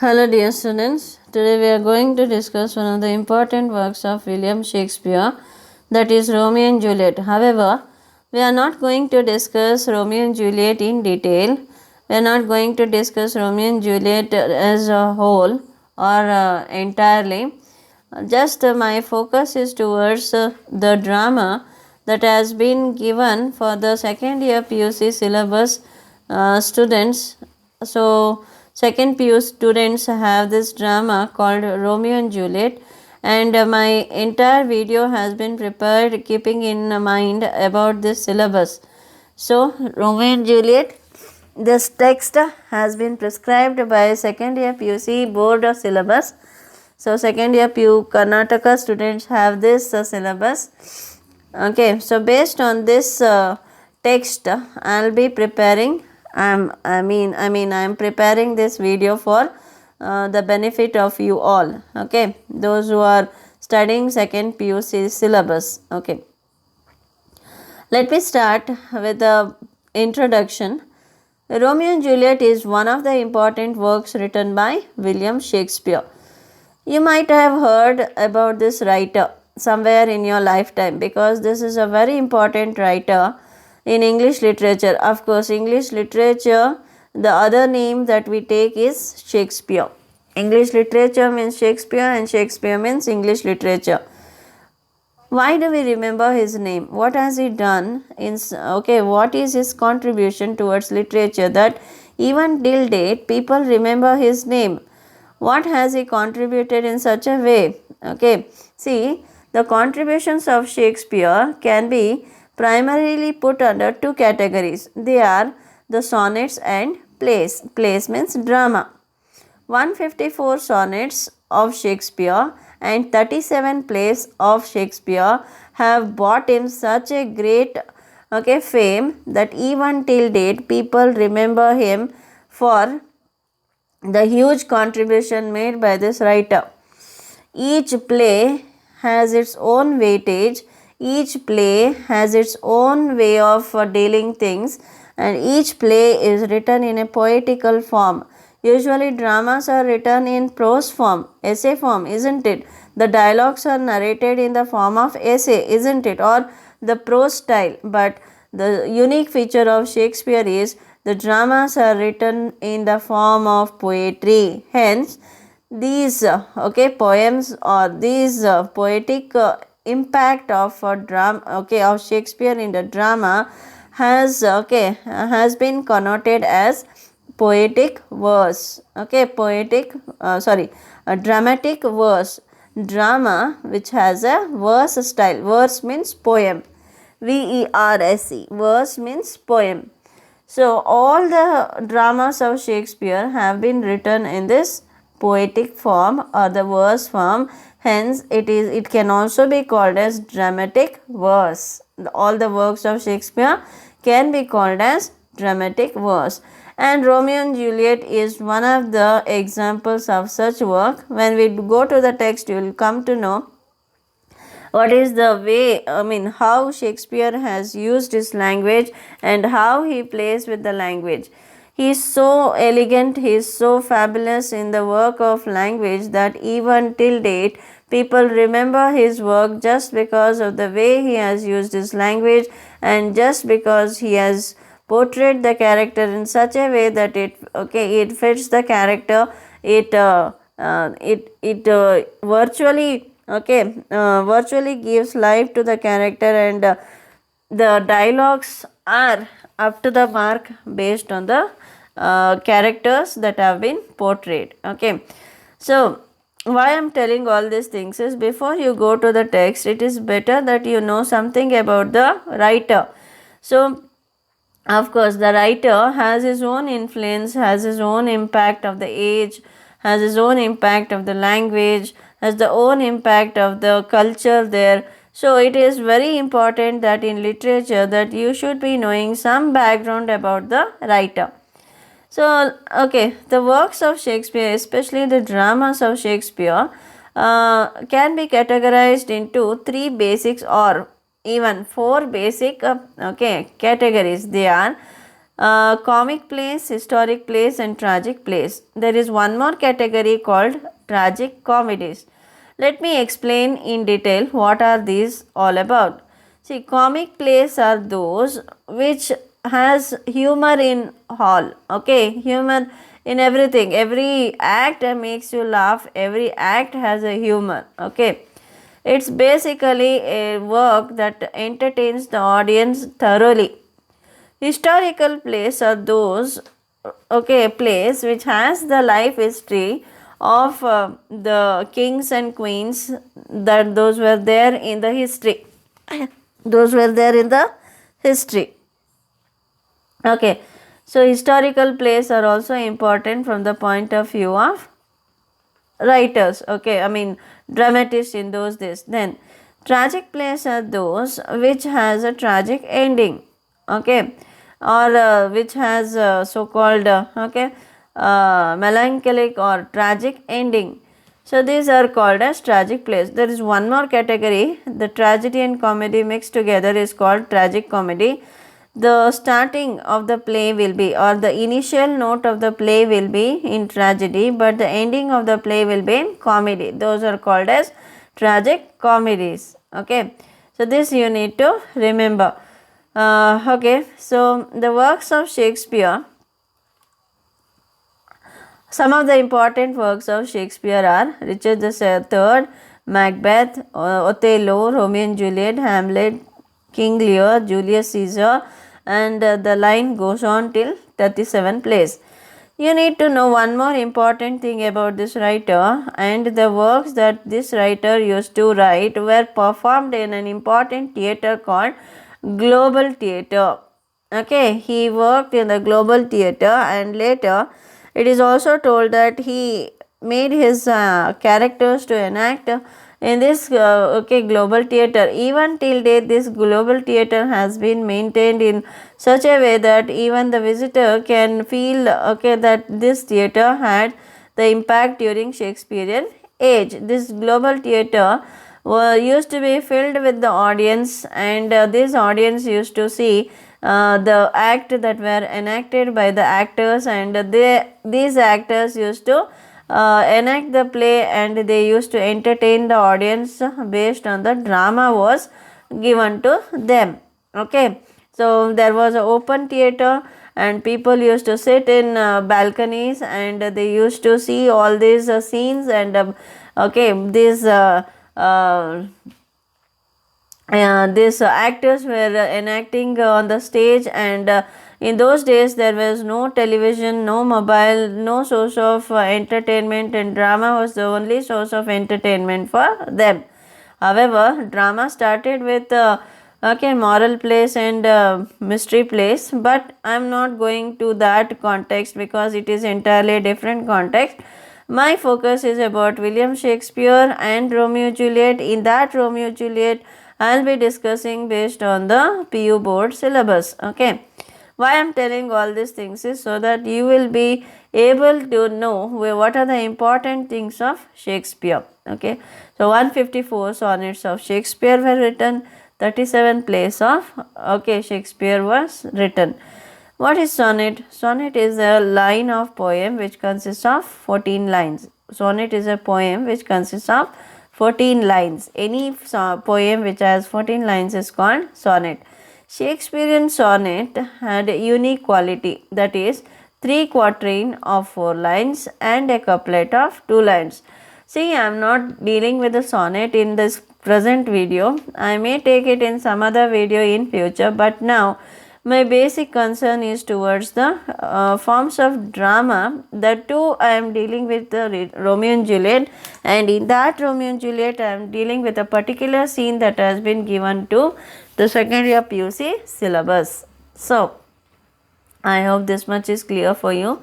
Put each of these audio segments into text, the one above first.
Hello dear students, today we are going to discuss one of the important works of William Shakespeare, that is Romeo and Juliet. However, we are not going to discuss Romeo and Juliet in detail. We are not going to discuss Romeo and Juliet as a whole or entirely. Just my focus is towards the drama that has been given for the second year PUC syllabus students. So, second PU students have this drama called Romeo and Juliet, and my entire video has been prepared keeping in mind about this syllabus. So, Romeo and Juliet, this text has been prescribed by second year PUC board of syllabus. So, second year PU Karnataka students have this syllabus. Okay, so based on this text, I'll be preparing. I'm preparing this video for the benefit of you all. Okay, those who are studying second PUC syllabus. Okay, let me start with the introduction. Romeo and Juliet is one of the important works written by William Shakespeare. You might have heard about this writer somewhere in your lifetime because this is a very important writer in English literature. Of course, English literature, the other name that we take is Shakespeare. English literature means Shakespeare and Shakespeare means English literature. Why do we remember his name? What has he done? What is his contribution towards literature that even till date people remember his name? What has he contributed in such a way? Okay, see, the contributions of Shakespeare can be primarily put under two categories. They are the sonnets and plays. Plays means drama. 154 sonnets of Shakespeare and 37 plays of Shakespeare have brought him such a great fame that even till date people remember him for the huge contribution made by this writer. Each play has its own weightage, each play has its own way of dealing things, and each play is written in a poetical form. Usually dramas are written in prose form, essay form, isn't it? The dialogues are narrated in the form of essay, isn't it? Or the prose style. But the unique feature of Shakespeare is the dramas are written in the form of poetry. Hence, these poems or these poetic impact of of Shakespeare in the drama has been connoted as poetic verse. Dramatic verse. Drama which has a verse style. Verse means poem. VERSE. Verse means poem. So, all the dramas of Shakespeare have been written in this poetic form or the verse form. Hence, it can also be called as dramatic verse. All the works of Shakespeare can be called as dramatic verse. And Romeo and Juliet is one of the examples of such work. When we go to the text, you will come to know what is the way, how Shakespeare has used his language and how he plays with the language. He is so elegant, he is so fabulous in the work of language that even till date people remember his work just because of the way he has used his language and just because he has portrayed the character in such a way that it fits the character. It virtually gives life to the character, and the dialogues are up to the mark based on the characters that have been portrayed. Okay, so why I am telling all these things is, before you go to the text, it is better that you know something about the writer. So of course, the writer has his own influence, has his own impact of the age, has his own impact of the language, has the own impact of the culture there. So it is very important that in literature that you should be knowing some background about the writer. So, the works of Shakespeare, especially the dramas of Shakespeare, can be categorized into three basics or even four basic categories. They are comic plays, historic plays, and tragic plays. There is one more category called tragic comedies. Let me explain in detail what are these all about. See, comic plays are those which has humor in all, okay, humor in everything. Every act makes you laugh, every act has a humor, okay. It's basically a work that entertains the audience thoroughly. Historical plays are those, okay, plays which has the life history of the kings and queens, that those were there in the history. Those were there in the history. Okay, so historical plays are also important from the point of view of writers, okay, I mean dramatists in those days. Then tragic plays are those which has a tragic ending, okay, or which has so called melancholic or tragic ending. So these are called as tragic plays. There is one more category, the tragedy and comedy mixed together is called tragic comedy. The starting of the play will be, or the initial note of the play will be in tragedy, but the ending of the play will be in comedy. Those are called as tragic comedies, okay. So this you need to remember. Okay, so the works of Shakespeare, some of the important works of Shakespeare are Richard III, Macbeth, Othello, Romeo and Juliet, Hamlet, King Lear, Julius Caesar, and the line goes on till 37 plays. You need to know one more important thing about this writer, and the works that this writer used to write were performed in an important theatre called Global Theatre. Okay, he worked in the Global Theatre, and later it is also told that he made his characters to enact in this Global Theatre. Even till date, this Global Theatre has been maintained in such a way that even the visitor can feel that this theatre had the impact during Shakespearean age. This Global Theatre used to be filled with the audience, and this audience used to see the act that were enacted by the actors, and these actors used to enact the play, and they used to entertain the audience based on the drama was given to them, okay. So there was an open theatre, and people used to sit in balconies, and they used to see all these scenes, and these actors were enacting on the stage. And in those days there was no television, no mobile, no source of entertainment, and drama was the only source of entertainment for them. However, drama started with moral plays and mystery plays, but I am not going to that context because it is entirely different context. My focus is about William Shakespeare and Romeo and Juliet. In that Romeo and Juliet, I will be discussing based on the PU board syllabus, okay. Why I am telling all these things is so that you will be able to know what are the important things of Shakespeare, okay. So 154 sonnets of Shakespeare were written, 37 plays of Shakespeare was written. What is sonnet? Sonnet is a line of poem which consists of 14 lines. Sonnet is a poem which consists of 14 lines. Any poem which has 14 lines is called sonnet. Shakespearean sonnet had a unique quality, that is 3 quatrain of 4 lines and a couplet of 2 lines. See, I am not dealing with the sonnet in this present video. I may take it in some other video in future, but now my basic concern is towards the forms of drama. That too I am dealing with the Romeo and Juliet, and in that Romeo and Juliet I am dealing with a particular scene that has been given to the second year PUC syllabus. So I hope this much is clear for you.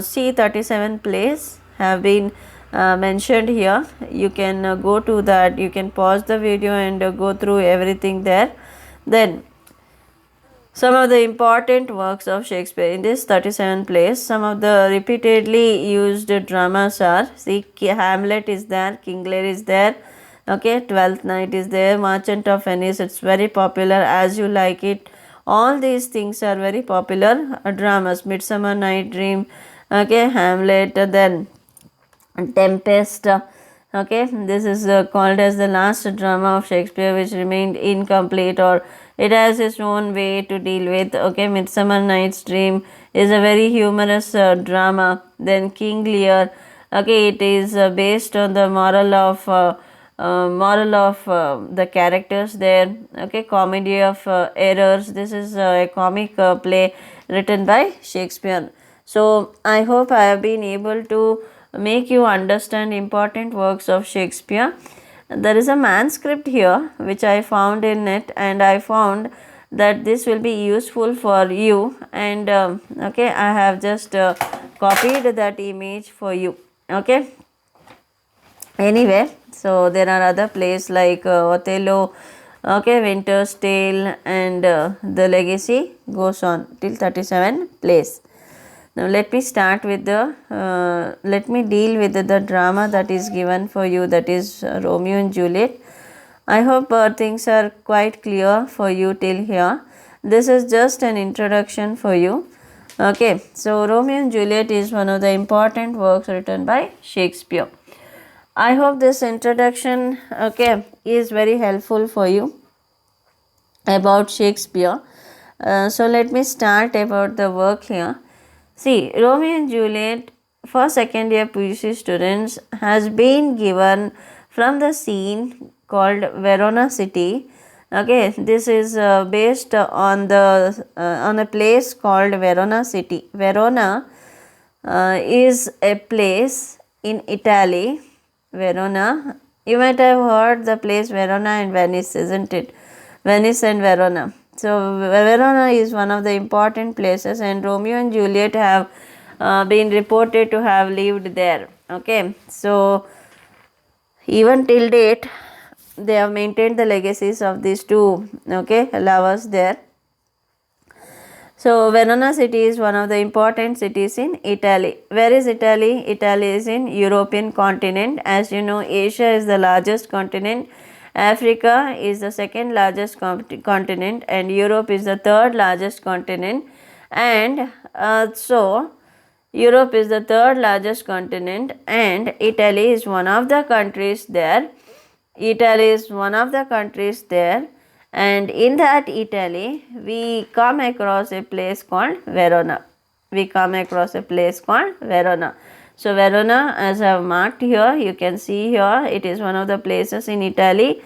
See, 37 plays have been mentioned here. You can go to that, you can pause the video and go through everything there. Then some of the important works of Shakespeare in this 37 plays, some of the repeatedly used dramas are, see, Hamlet is there, King Lear is there, okay, Twelfth Night is there, Merchant of Venice, it's very popular, As You Like It, All these things are very popular dramas. Midsummer Night Dream, okay, Hamlet, then Tempest. Okay, this is called as the last drama of Shakespeare, which remained incomplete, or it has its own way to deal with. Okay, Midsummer Night's Dream is a very humorous drama. Then King Lear. Okay, it is based on the moral of the characters there. Okay, Comedy of Errors. This is a comic play written by Shakespeare. So I hope I have been able to make you understand important works of Shakespeare. There is a manuscript here which I found in it, and I found that this will be useful for you, and okay, I have just copied that image for you. Okay, anyway, so there are other plays like Othello, okay, Winter's Tale, and The Legacy goes on till 37 plays. Now let me start with let me deal with the drama that is given for you, that is Romeo and Juliet. I hope things are quite clear for you till here. This is just an introduction for you. Okay, so Romeo and Juliet is one of the important works written by Shakespeare. I hope this introduction, okay, is very helpful for you about Shakespeare. So let me start about the work here. See, Romeo and Juliet for second year PUC students has been given from the scene called Verona City. Okay, this is based on a place called Verona City. Verona is a place in Italy. Verona, you might have heard the place Verona and Venice, isn't it? Venice and Verona. So Verona is one of the important places, and Romeo and Juliet have been reported to have lived there. Okay, so even till date they have maintained the legacies of these two, okay, lovers there. So Verona city is one of the important cities in Italy. Where is Italy? Italy is in European continent. As you know, Asia is the largest continent, Africa is the second largest continent, and Europe is the third largest continent. And so Europe is the third largest continent, and Italy is one of the countries there. Italy is one of the countries there, and in that Italy we come across a place called Verona. We come across a place called Verona. So Verona, as I have marked here, you can see here, it is one of the places in Italy.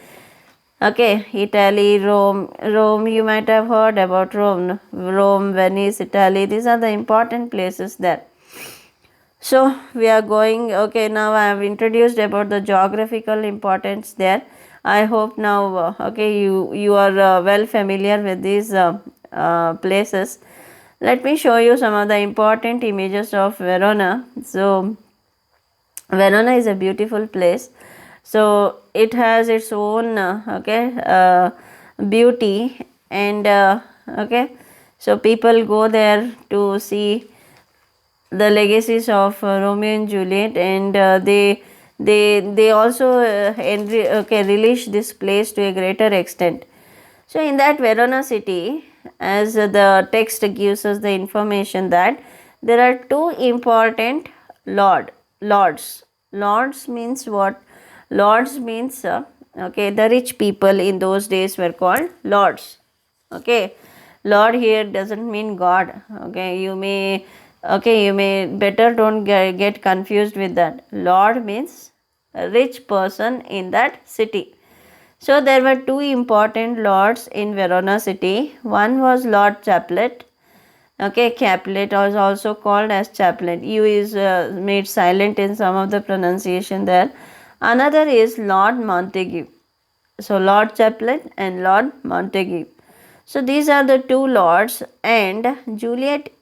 Okay, Italy, Rome, you might have heard about Rome, Venice, Italy, these are the important places there. So we are going, okay, now I have introduced about the geographical importance there. I hope now, okay, you are well familiar with these places. Let me show you some of the important images of Verona. So Verona is a beautiful place. So it has its own beauty, and okay, so people go there to see the legacies of Romeo and Juliet, and they also relish this place to a greater extent. So in that Verona city, as the text gives us the information that there are two important lords. Lords means what? Lords means okay, the rich people in those days were called lords. Okay, Lord here doesn't mean God. Okay, you may better don't get confused with that. Lord means a rich person in that city. So there were two important lords in Verona city. One was Lord Capulet. Okay, Capulet was also called as Chaplain. U is made silent in some of the pronunciation there. Another is Lord Montague. So Lord Capulet and Lord Montague. So these are the two lords, and Juliet,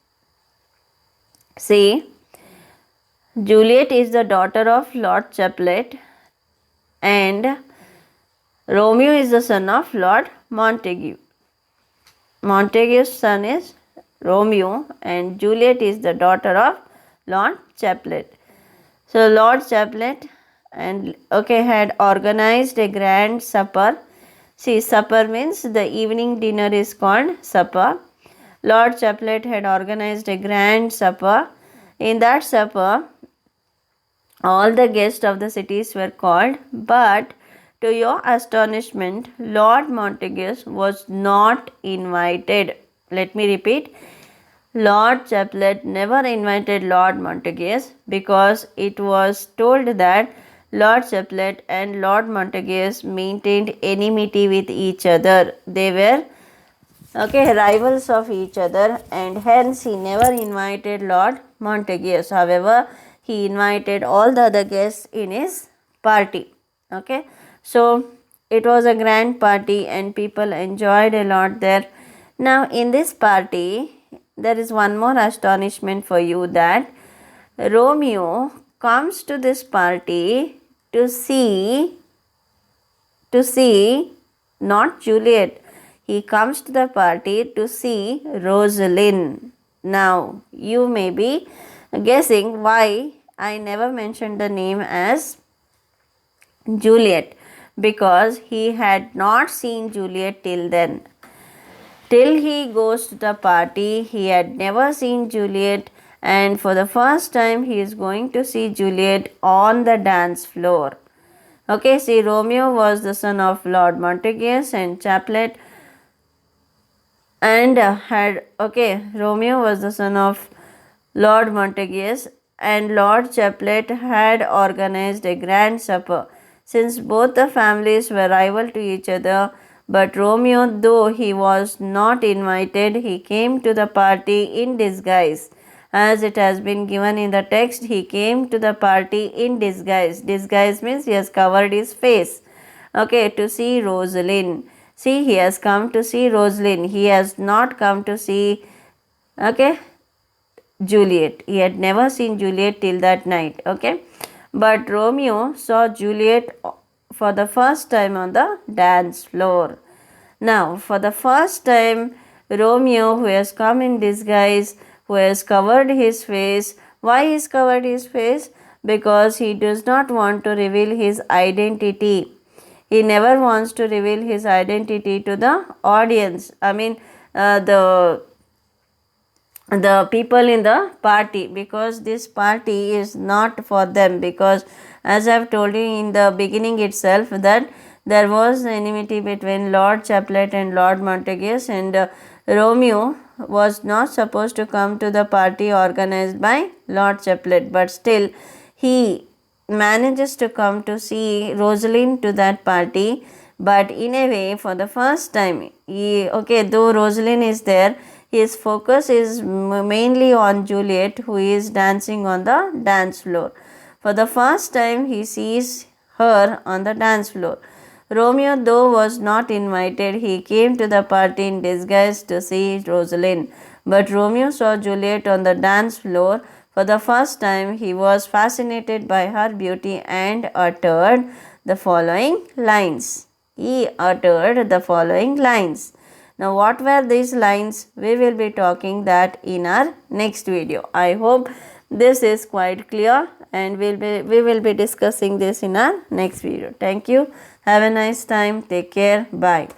see, Juliet is the daughter of Lord Capulet, and Romeo is the son of Lord Montague. Montague's son is Romeo, and Juliet is the daughter of Lord Capulet. So Lord Capulet and okay had organized a grand supper See, supper means the evening dinner is called supper. Lord Chaplet had organized a grand supper. In that supper, all the guests of the cities were called, but to your astonishment, Lord Montagus was not invited. Let me repeat. Lord Chaplet never invited Lord Montagus because it was told that Lord Chaplet and Lord Montagus maintained enmity with each other. They were rivals of each other, and hence he never invited Lord Montagus. However, he invited all the other guests in his party. Okay, so it was a grand party and people enjoyed a lot there. Now, in this party, there is one more astonishment for you, that Romeo comes to this party to see not Juliet. He comes to the party to see Rosalind. Now, you may be guessing why I never mentioned the name as Juliet, because he had not seen Juliet till then. Till he goes to the party, he had never seen Juliet, and for the first time he is going to see Juliet on the dance floor. Okay, see, Romeo was the son of Lord Montagus and Chaplet, and Romeo was the son of Lord Montagus, and Lord Chaplet had organized a grand supper. Since both the families were rival to each other, but Romeo, though he was not invited, he came to the party in disguise. As it has been given in the text, he came to the party in disguise. Disguise means he has covered his face. Okay, to see Rosalind. See, he has come to see Rosalind. He has not come to see, Juliet. He had never seen Juliet till that night. Okay, but Romeo saw Juliet for the first time on the dance floor. Now, for the first time, Romeo, who has come in disguise, who has covered his face. Why he has covered his face? Because he does not want to reveal his identity. He never wants to reveal his identity to the audience. I mean, the people in the party, because this party is not for them, because as I have told you in the beginning itself that there was enmity between Lord Chaplet and Lord Montagus, and Romeo was not supposed to come to the party organized by Lord Chaplet, but still he manages to come to see Rosalind to that party. But in a way, for the first time, though Rosalind is there, his focus is mainly on Juliet, who is dancing on the dance floor. For the first time, he sees her on the dance floor. Romeo, though was not invited, he came to the party in disguise to see Rosalind. But Romeo saw Juliet on the dance floor for the first time. He was fascinated by her beauty and uttered the following lines. Now, what were these lines? We will be talking that in our next video. I hope this is quite clear, and we will be discussing this in our next video. Thank you. Have a nice time. Take care. Bye.